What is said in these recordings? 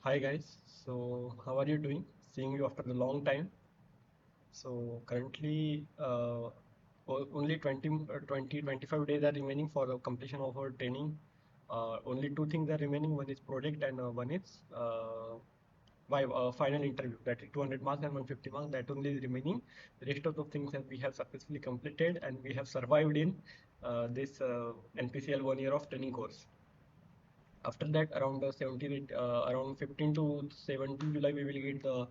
Hi guys, so how are you doing? Seeing you after the long time. So currently only 25 days are remaining for the completion of our training. Only two things are remaining, one is project and one is final interview, that is 200 marks and 150 marks, that only is remaining. The rest of the things that we have successfully completed and we have survived in this NPCL 1 year of training course. After that, around 17, around 15 to 17 July, we will get the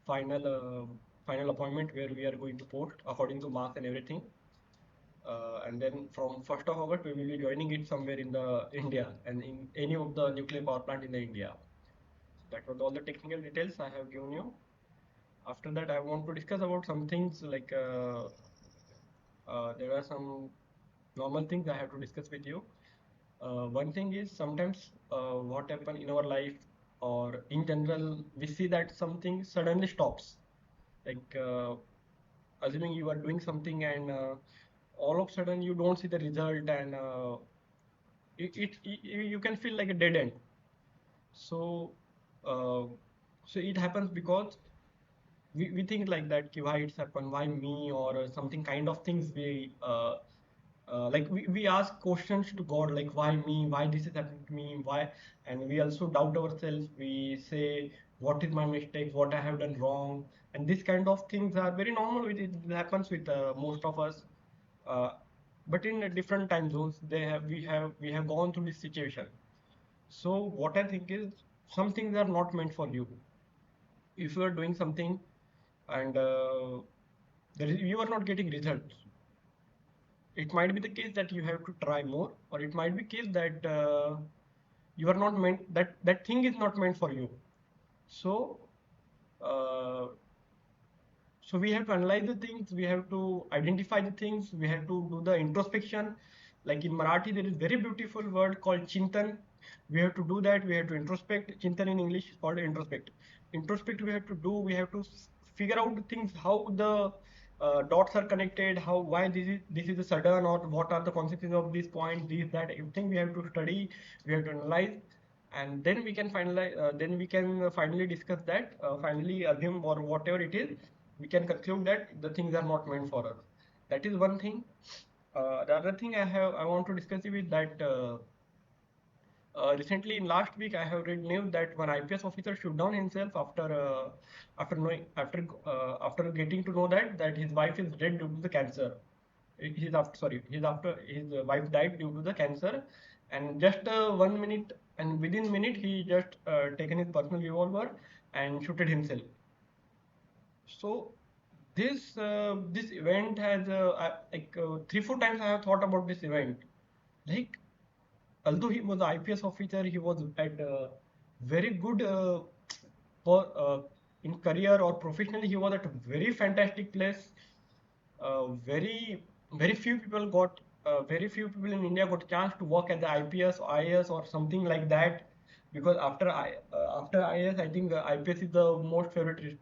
final final appointment where we are going to post according to marks and everything. And then from 1st of August, we will be joining it somewhere in the India and in any of the nuclear power plant in the India. So that was all the technical details I have given you. After that, I want to discuss about some things like there are some normal things I have to discuss with you. One thing is sometimes what happen in our life or in general, we see that something suddenly stops. Like assuming you are doing something and all of a sudden you don't see the result and you can feel like a dead end. So uh, so it happens because we think like that ki why it's happened, why me, or something kind of things we ask questions to God, like why me, why this is happening to me, why, and we also doubt ourselves. We say, what is my mistake, what I have done wrong, and this kind of things are very normal. It happens with most of us, uh, but in different time zones, we have gone through this situation. So what I think is, some things are not meant for you. If you are doing something and you are not getting results, it might be the case that you have to try more, or it might be case that you are not meant, that thing is not meant for you. So uh, so we have to analyze the things, we have to identify the things, we have to do the introspection. Like in Marathi there is very beautiful word called chintan. We have to do that, we have to introspect. Chintan in English is called introspect. Introspect we have to do, we have to figure out the things, how the dots are connected, how, why this is a sudden, or what are the consequences of this point, this, that, everything we have to study, we have to analyze. And then we can finalize, then we can finally discuss that, finally assume or whatever it is, we can conclude that the things are not meant for us. That is one thing. The other thing I want to discuss with that, recently in last week I have read news that one IPS officer shut down himself after getting to know that his wife is dead due to the cancer. His after sorry his after his wife died due to the cancer, and just 1 minute, and within minute he just taken his personal revolver and shooted himself. So this event has like 3-4 times I have thought about this event. Like, although he was an IPS officer, he was at very good for in career or professionally. He was at a very fantastic place. Very few people got very few people in India got a chance to work as the IPS or IAS or something like that. Because after IAS, I think IPS is the most favorite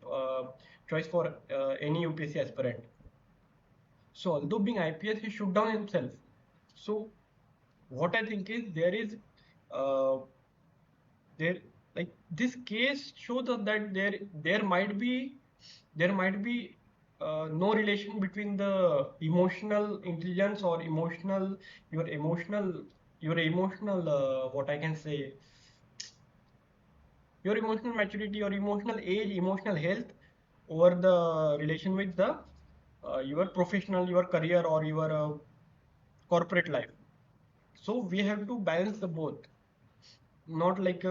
choice for any UPSC aspirant. So although being IPS, he shoot down himself. So what I think is, uh, there like this case shows us that there might be no relation between the emotional intelligence or your emotional your emotional what I can say, your emotional maturity, your emotional age, emotional health, over the relation with the your professional, your career, or your corporate life. So we have to balance the both. Not like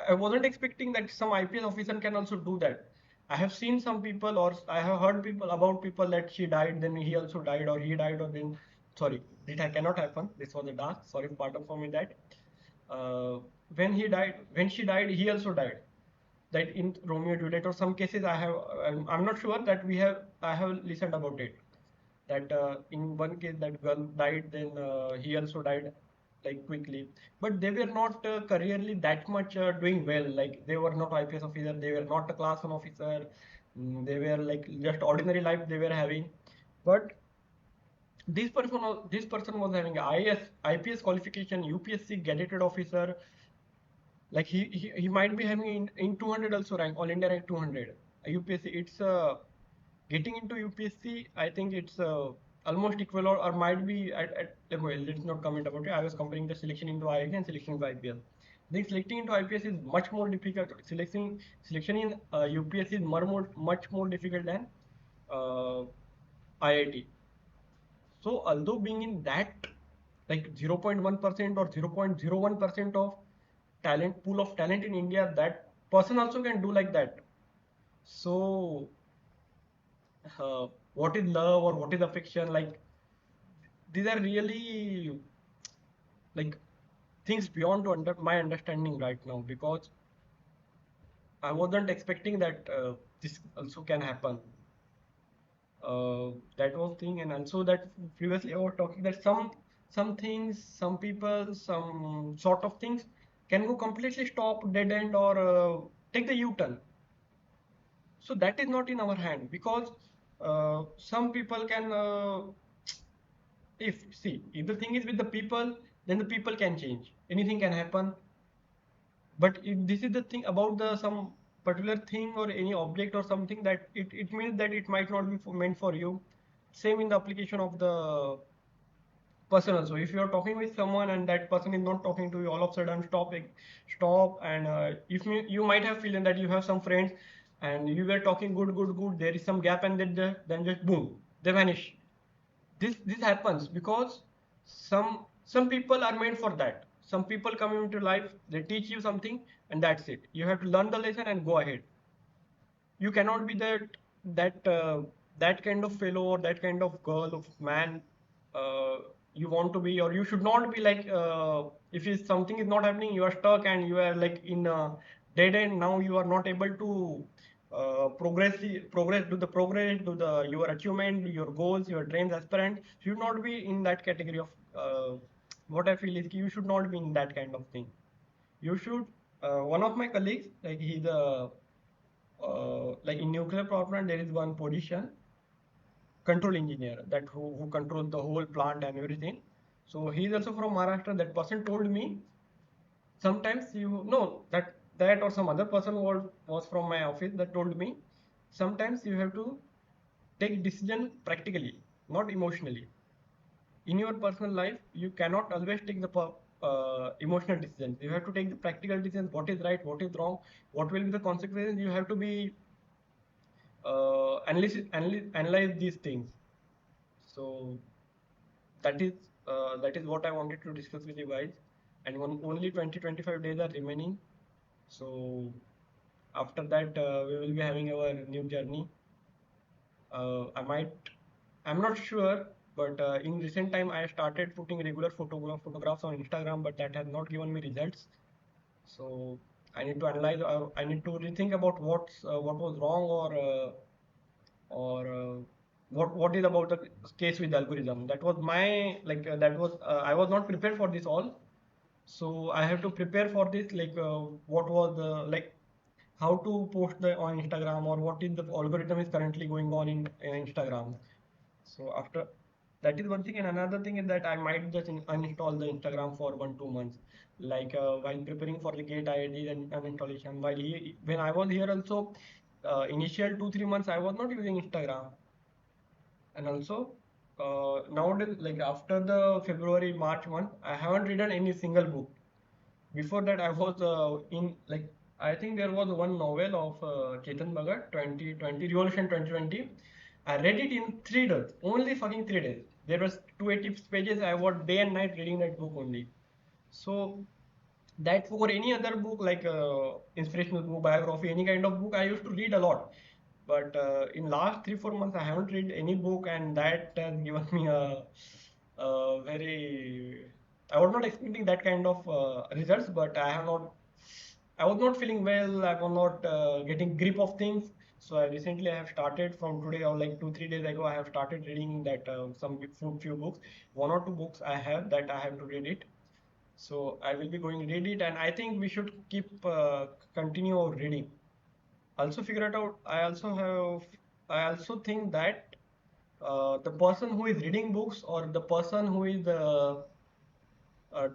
I wasn't expecting that some IPS officer can also do that. I have seen some people, or I have heard people about people that she died, then he also died, or he died, or then sorry, it cannot happen. This was a dark. Sorry, pardon for me that. Uh, when she died, he also died. That in Romeo and Juliet or some cases, I'm not sure that I have listened about it. That in one case that girl died, then he also died like quickly. But they were not careerly that much doing well. Like they were not IPS officer, they were not a class one officer. They were like just ordinary life they were having. But this person was having IPS qualification, UPSC gazetted officer, Like he might be having in 200 also rank, all India rank 200. UPSC, it's getting into UPSC, I think it's almost equal or might be like, well, let's not comment about it. I was comparing the selection into IIT and selection into IPS. I think selecting into IPS is much more difficult. Selection in UPSC is much more difficult than IIT. So although being in that like 0.1% or 0.01% of talent pool of talent in India, that person also can do like that. So what is love or what is affection? Like these are really like things beyond my understanding right now, because I wasn't expecting that this also can happen. That was thing, and also that previously I was talking that some things, some people, some sort of things can go completely stop, dead end, or take the U-turn. So that is not in our hand, because some people can if see, if the thing is with the people, then the people can change, anything can happen. But if this is the thing about the some particular thing or any object or something, that it means that it might not be meant for you. Same in the application of the person also. If you are talking with someone and that person is not talking to you, all of a sudden stop, and if you might have feeling that you have some friends and you were talking good, there is some gap, and then just boom, they vanish. This happens because some people are made for that. Some people come into life, they teach you something, and that's it. You have to learn the lesson and go ahead. You cannot be that kind of fellow or that kind of girl of man uh, you want to be, or you should not be like if something is not happening, you are stuck and you are like in a dead end. Now you are not able to progress to the your achievement, your goals, your dreams, aspirant. You should not be in that category of what I feel is you should not be in that kind of thing. You should one of my colleagues, like he's a like in nuclear power plant, there is one position, control engineer, that who controls the whole plant and everything. So he is also from Maharashtra. That person told me sometimes you know that or some other person was from my office that told me sometimes you have to take decision practically, not emotionally. In your personal life, you cannot always take the emotional decisions. You have to take the practical decisions. What is right? What is wrong? What will be the consequences? You have to be analyze these things. So that is what I wanted to discuss with you guys. And only 20-25 days are remaining. So after that, we will be having our new journey. I'm not sure, but in recent time, I started putting regular photographs on Instagram, but that has not given me results. So I need to analyze. I need to rethink about what was wrong, or what is about the case with the algorithm. That was my like that was I was not prepared for this all. So I have to prepare for this, like what was the like how to post the on Instagram, or what is the algorithm is currently going on in Instagram. So after that is one thing, and another thing is that I might just uninstall the Instagram for 1-2 months. Like while preparing for the gate, I did an uninstallation. When I was here also, initial 2-3 months I was not using Instagram, and also nowadays, like after the February March month, I haven't read any single book. Before that, I was in like I think there was one novel of Chetan Bhagat, 2020 Revolution 2020. I read it in 3 days, only fucking 3 days. There was 280 pages. I was day and night reading that book only. So that for any other book like inspirational book, biography, any kind of book, I used to read a lot. But in last 3-4 months, I haven't read any book, and that has given me a very. I was not expecting that kind of results, but I have not. I was not feeling well. I was not getting grip of things. So I recently I have started from today, or like 2-3 days ago. I have started reading that some few books. 1 or 2 books I have that I have to read it. So I will be going read it, and I think we should keep continue our reading. Also figure it out. I also think that the person who is reading books, or the person who is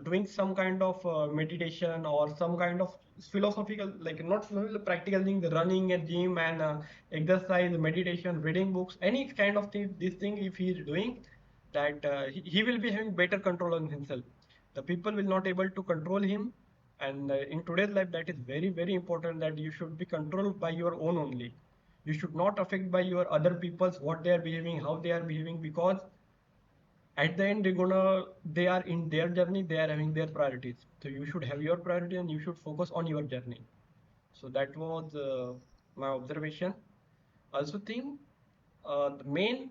doing some kind of meditation or some kind of philosophical, like not practical thing, the running and gym and exercise, meditation, reading books, any kind of thing, this thing if he is doing, that he will be having better control on himself. The people will not able to control him. And in today's life, that is very very important, that you should be controlled by your own only. You should not affect by your other people's, what they are behaving, how they are behaving, because at the end they are in their journey, they are having their priorities. So you should have your priority and you should focus on your journey. So that was my observation. Also think the men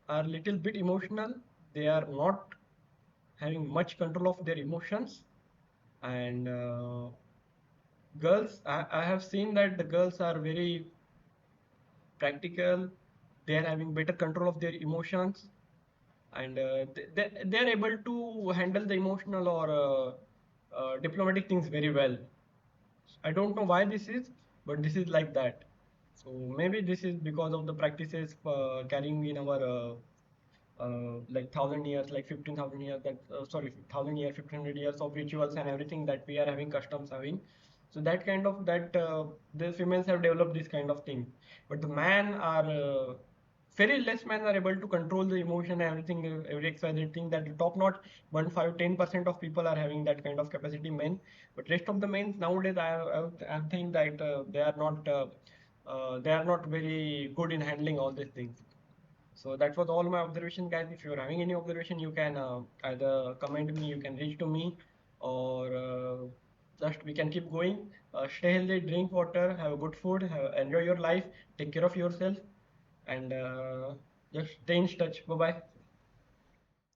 are little bit emotional. They are not having much control of their emotions. And girls, I have seen that the girls are very practical. They are having better control of their emotions. And they are able to handle the emotional or diplomatic things very well. I don't know why this is, but this is like that. So maybe this is because of the practices carrying in our like 1,000 years, like 15,000 years, that sorry, 1,000 years, 1,500 years of rituals and everything that we are having, customs having. So that kind of that the females have developed this kind of thing, but the men are very less men are able to control the emotion and everything, every XYZ thing, that the top not 1, 5, 10% of people are having that kind of capacity, men. But rest of the men nowadays, I think that they are not very good in handling all these things. So that was all my observation, guys. If you're having any observation, you can either comment me, you can reach to me, or just we can keep going. Stay healthy, drink water, have a good food, enjoy your life, take care of yourself, and just stay in touch. Bye bye.